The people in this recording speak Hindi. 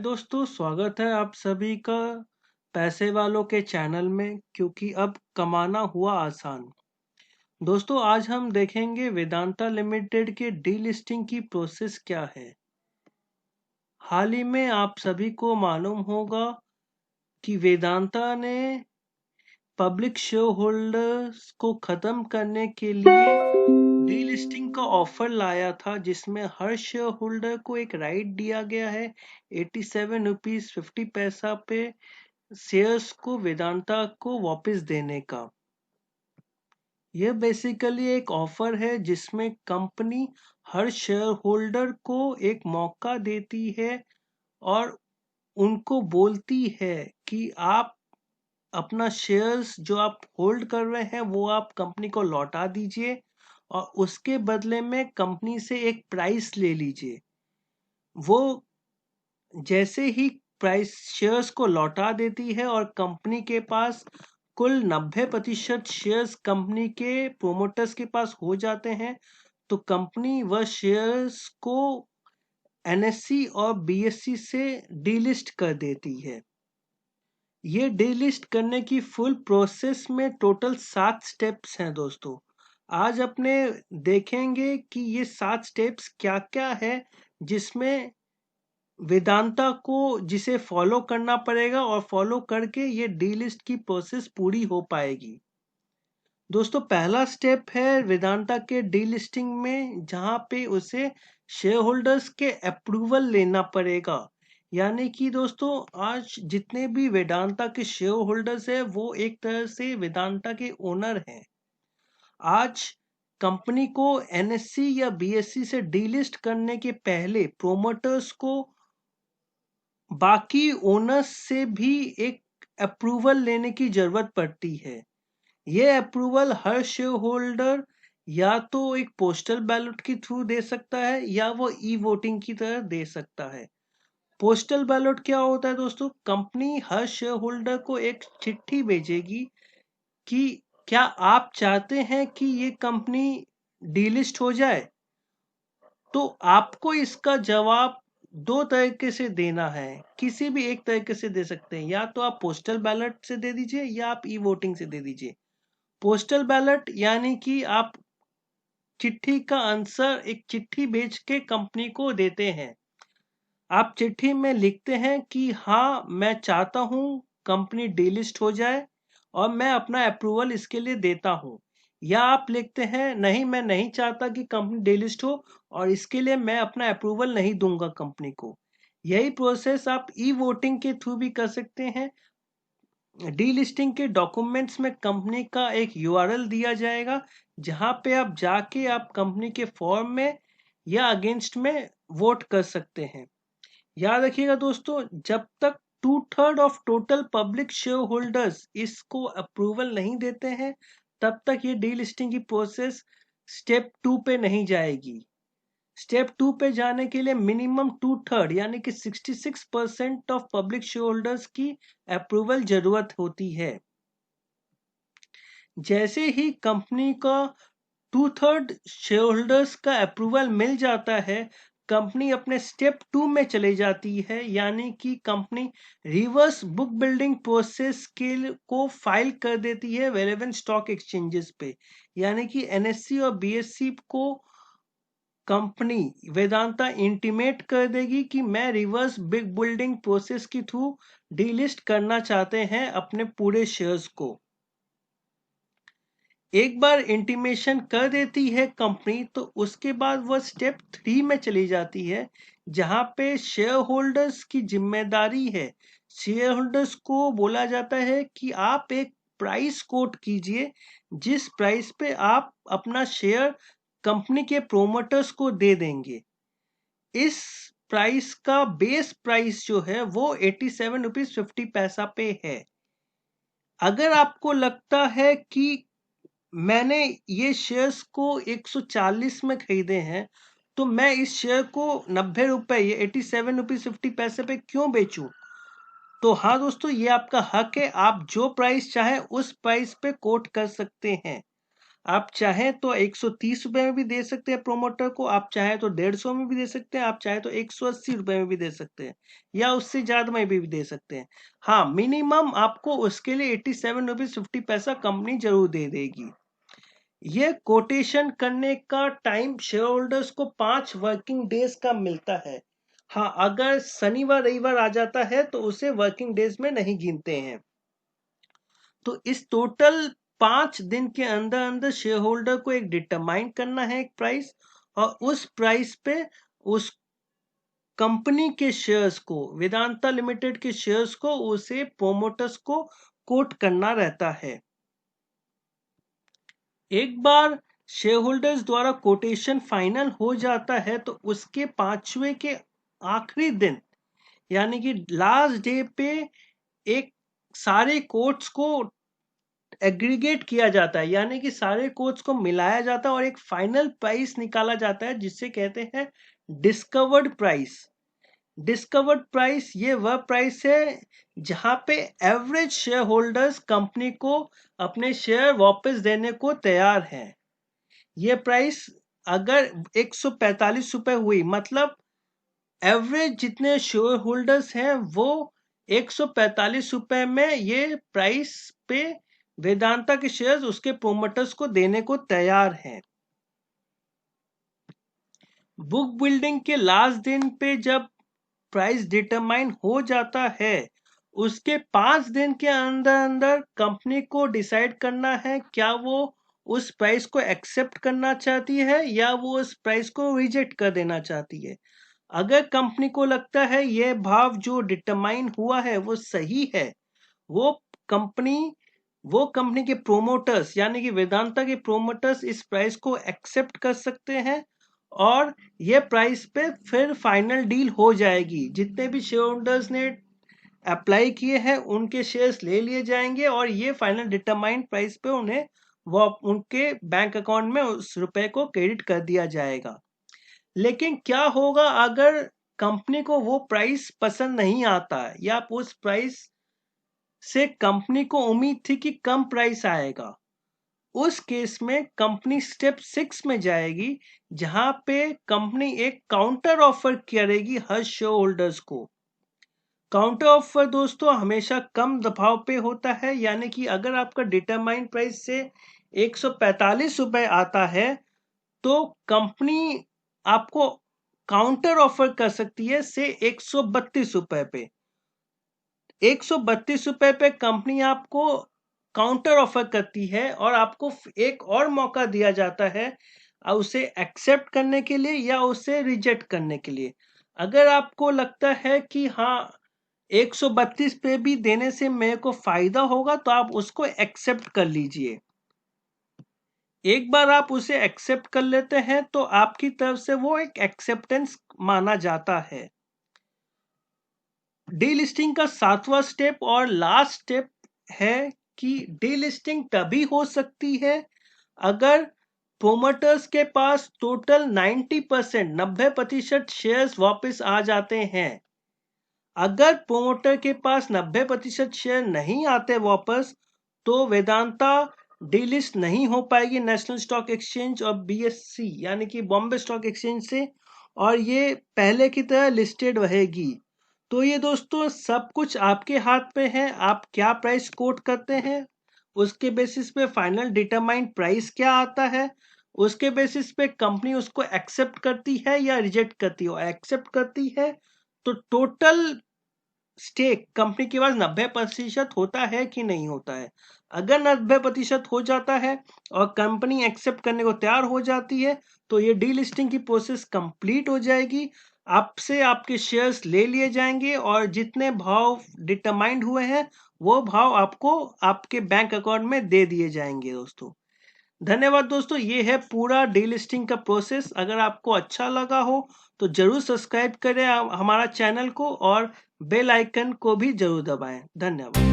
दोस्तों, स्वागत है आप सभी का पैसे वालों के चैनल में, क्योंकि अब कमाना हुआ आसान। दोस्तों, आज हम देखेंगे वेदांता लिमिटेड के डीलिस्टिंग की प्रोसेस क्या है। हाल ही में आप सभी को मालूम होगा कि वेदांता ने पब्लिक शेयर होल्डर्स को खत्म करने के लिए डीलिस्टिंग का ऑफर लाया था, जिसमें हर शेयर होल्डर को एक राइट दिया गया है 87 रुपीज 50 पैसा पे शेयर्स को वेदांता को वापस देने का। यह बेसिकली एक ऑफर है जिसमें कंपनी हर शेयर होल्डर को एक मौका देती है और उनको बोलती है कि आप अपना शेयर्स जो आप होल्ड कर रहे हैं वो आप कंपनी को लौटा दीजिए और उसके बदले में कंपनी से एक प्राइस ले लीजिए। वो जैसे ही प्राइस शेयर्स को लौटा देती है और कंपनी के पास कुल 90% शेयर्स कंपनी के प्रोमोटर्स के पास हो जाते हैं, तो कंपनी वह शेयर्स को एनएससी और बीएससी से डीलिस्ट कर देती है। ये डीलिस्ट करने की फुल प्रोसेस में टोटल 7 स्टेप्स हैं दोस्तों। आज अपने देखेंगे कि ये 7 स्टेप्स क्या क्या है जिसमें वेदांता को जिसे फॉलो करना पड़ेगा और फॉलो करके ये डीलिस्ट की प्रोसेस पूरी हो पाएगी। दोस्तों, पहला स्टेप है वेदांता के डीलिस्टिंग में, जहां पे उसे शेयर होल्डर्स के अप्रूवल लेना पड़ेगा। यानी कि दोस्तों, आज जितने भी वेदांता के शेयर होल्डर्स है वो एक तरह से वेदांता के ओनर हैं। आज कंपनी को एनएससी या बीएससी से डीलिस्ट करने के पहले प्रोमोटर्स को बाकी ओनर्स से भी एक अप्रूवल लेने की जरूरत पड़ती है। यह अप्रूवल हर शेयर होल्डर या तो एक पोस्टल बैलेट के थ्रू दे सकता है या वो ई वोटिंग की तरह दे सकता है। पोस्टल बैलेट क्या होता है दोस्तों? कंपनी हर शेयर होल्डर को एक चिट्ठी भेजेगी कि क्या आप चाहते हैं कि ये कंपनी डीलिस्ट हो जाए। तो आपको इसका जवाब दो तरीके से देना है, किसी भी एक तरीके से दे सकते हैं। या तो आप पोस्टल बैलेट से दे दीजिए या आप ई वोटिंग से दे दीजिए। पोस्टल बैलेट यानी कि आप चिट्ठी का आंसर एक चिट्ठी भेज के कंपनी को देते हैं। आप चिट्ठी में लिखते हैं कि हाँ, मैं चाहता हूं कंपनी डीलिस्ट हो जाए और मैं अपना अप्रूवल इसके लिए देता हूं। या आप लिखते हैं नहीं, मैं नहीं चाहता कि कंपनी डीलिस्ट हो और इसके लिए मैं अपना अप्रूवल नहीं दूंगा कंपनी को। यही प्रोसेस आप ई वोटिंग के थ्रू भी कर सकते हैं। डीलिस्टिंग के डॉक्यूमेंट्स में कंपनी का एक यूआरएल दिया जाएगा, जहां पे आप जाके आप कंपनी के फॉर्म में या अगेंस्ट में वोट कर सकते हैं। याद रखिएगा दोस्तों, जब तक 2/3 of total public share holders इसको अप्रूवल नहीं देते हैं, तब तक ये डीलिस्टिंग की प्रोसेस स्टेप 2 पे नहीं जाएगी। स्टेप 2 पे जाने के लिए मिनिमम 2/3 यानी कि 66% ऑफ पब्लिक शेयर होल्डर्स की अप्रूवल जरूरत होती है। जैसे ही कंपनी का 2/3 शेयर होल्डर्स का अप्रूवल मिल जाता है, कंपनी अपने स्टेप 2 में चले जाती है, यानी कि company reverse book building process को फाइल कर देती है रेलेवेंट स्टॉक एक्सचेंजेस पे। यानी कि एनएससी और बीएससी को कंपनी वेदांता इंटीमेट कर देगी कि मैं रिवर्स बिग बिल्डिंग प्रोसेस के थ्रू डीलिस्ट करना चाहते हैं अपने पूरे शेयर्स को। एक बार इंटीमेशन कर देती है कंपनी, तो उसके बाद वह स्टेप 3 में चली जाती है, जहां पे शेयर होल्डर्स की जिम्मेदारी है। शेयर होल्डर्स को बोला जाता है कि आप एक प्राइस कोट कीजिए, जिस प्राइस पे आप अपना शेयर कंपनी के प्रोमोटर्स को दे देंगे। इस प्राइस का बेस प्राइस जो है वो 87 रुपीज 50 पैसा पे है। अगर आपको लगता है कि मैंने ये शेयर्स को 140 में खरीदे हैं, तो मैं इस शेयर को 90 रुपए, ये 87 रुपीज 50 पैसे पे क्यों बेचूं? तो हाँ दोस्तों, ये आपका हक है, आप जो प्राइस चाहे उस प्राइस पे कोट कर सकते हैं। आप चाहें तो 130 रुपए में भी दे सकते हैं प्रोमोटर को, आप चाहें तो 150 में भी दे सकते हैं, आप चाहें तो 180 रुपए में भी दे सकते हैं, या उससे ज्यादा में भी दे सकते हैं। हाँ, मिनिमम आपको उसके लिए 87 रुपीज 50 पैसा कंपनी जरूर दे देगी। ये कोटेशन करने का टाइम शेयर होल्डर्स को 5 वर्किंग डेज का मिलता है। हाँ, अगर शनिवार रविवार आ जाता है तो उसे वर्किंग डेज में नहीं गिनते हैं। तो इस टोटल 5 दिन के अंदर अंदर शेयर होल्डर को एक डिटरमाइन करना है एक प्राइस, और उस प्राइस पे उस कंपनी के शेयर्स को, वेदांता लिमिटेड के शेयर्स को, उसे प्रोमोटर्स को कोट करना रहता है। एक बार शेयर होल्डर्स द्वारा कोटेशन फाइनल हो जाता है तो उसके 5वें के आखिरी दिन, यानी कि लास्ट डे पे, एक सारे कोट्स को एग्रीगेट किया जाता है, यानी कि सारे कोट्स को मिलाया जाता है और एक फाइनल प्राइस निकाला जाता है जिसे कहते हैं डिस्कवर्ड प्राइस। डिस्कवर्ड प्राइस ये वह प्राइस है जहां पे एवरेज शेयर होल्डर्स कंपनी को अपने शेयर वापस देने को तैयार हैं। ये प्राइस अगर 145 रुपए हुई, मतलब एवरेज जितने शेयर होल्डर्स हैं वो 145 रुपए में ये प्राइस पे वेदांता के शेयर्स उसके प्रोमोटर्स को देने को तैयार हैं। बुक बिल्डिंग के लास्ट दिन पे जब प्राइस डिटरमाइन हो जाता है, उसके 5 दिन के अंदर अंदर कंपनी को डिसाइड करना है क्या वो उस प्राइस को एक्सेप्ट करना चाहती है या वो उस प्राइस को रिजेक्ट कर देना चाहती है। अगर कंपनी को लगता है यह भाव जो डिटरमाइन हुआ है वो सही है, वो कंपनी वो कंपनी के प्रोमोटर्स यानी कि वेदांता के प्रोमोटर्स इस प्राइस को एक्सेप्ट कर सकते हैं, और ये प्राइस पे फिर फाइनल डील हो जाएगी। जितने भी शेयर होल्डर्स ने अप्लाई किए हैं उनके शेयर्स ले लिए जाएंगे और ये फाइनल डिटरमाइंड प्राइस पे उन्हें वो उनके बैंक अकाउंट में उस रुपए को क्रेडिट कर दिया जाएगा। लेकिन क्या होगा अगर कंपनी को वो प्राइस पसंद नहीं आता है, या उस प्राइस से कंपनी को उम्मीद थी कि कम प्राइस आएगा? उस केस में कंपनी स्टेप 6 में जाएगी, जहां पे कंपनी एक काउंटर ऑफर करेगी हर शेयर होल्डर्स को। काउंटर ऑफर दोस्तों हमेशा कम दबाव पे होता है, यानी कि अगर आपका डिटरमाइंड प्राइस से 145 रुपए आता है तो कंपनी आपको काउंटर ऑफर कर सकती है से 132 रुपए पे। 132 रुपए पे कंपनी आपको काउंटर ऑफर करती है और आपको एक और मौका दिया जाता है उसे एक्सेप्ट करने के लिए या उसे रिजेक्ट करने के लिए। अगर आपको लगता है कि हाँ 132 पे भी देने से मेरे को फायदा होगा तो आप उसको एक्सेप्ट कर लीजिए। एक बार आप उसे एक्सेप्ट कर लेते हैं तो आपकी तरफ से वो एक एक्सेप्टेंस माना जाता है। डीलिस्टिंग का 7वां स्टेप और लास्ट स्टेप है कि डीलिस्टिंग तभी हो सकती है अगर प्रोमोटर्स के पास टोटल 90% शेयर्स वापस आ जाते हैं। अगर प्रोमोटर के पास 90% शेयर नहीं आते वापस तो वेदांता डीलिस्ट नहीं हो पाएगी नेशनल स्टॉक एक्सचेंज और बीएससी यानी कि बॉम्बे स्टॉक एक्सचेंज से, और ये पहले की तरह लिस्टेड रहेगी। तो ये दोस्तों सब कुछ आपके हाथ पे है, आप क्या प्राइस कोट करते हैं, उसके बेसिस पे फाइनल डिटरमाइंड प्राइस क्या आता है, उसके बेसिस पे कंपनी उसको एक्सेप्ट करती है या रिजेक्ट करती है। एक्सेप्ट करती है तो टोटल स्टेक कंपनी के पास 90% होता है कि नहीं होता है। अगर 90% हो जाता है और कंपनी एक्सेप्ट करने को तैयार हो जाती है तो ये डीलिस्टिंग की प्रोसेस कंप्लीट हो जाएगी। आपसे आपके शेयर्स ले लिए जाएंगे और जितने भाव डिटरमाइंड हुए हैं वो भाव आपको आपके बैंक अकाउंट में दे दिए जाएंगे। दोस्तों धन्यवाद। दोस्तों ये है पूरा डीलिस्टिंग का प्रोसेस। अगर आपको अच्छा लगा हो तो जरूर सब्सक्राइब करें हमारा चैनल को और बेल आइकन को भी जरूर दबाएं। धन्यवाद।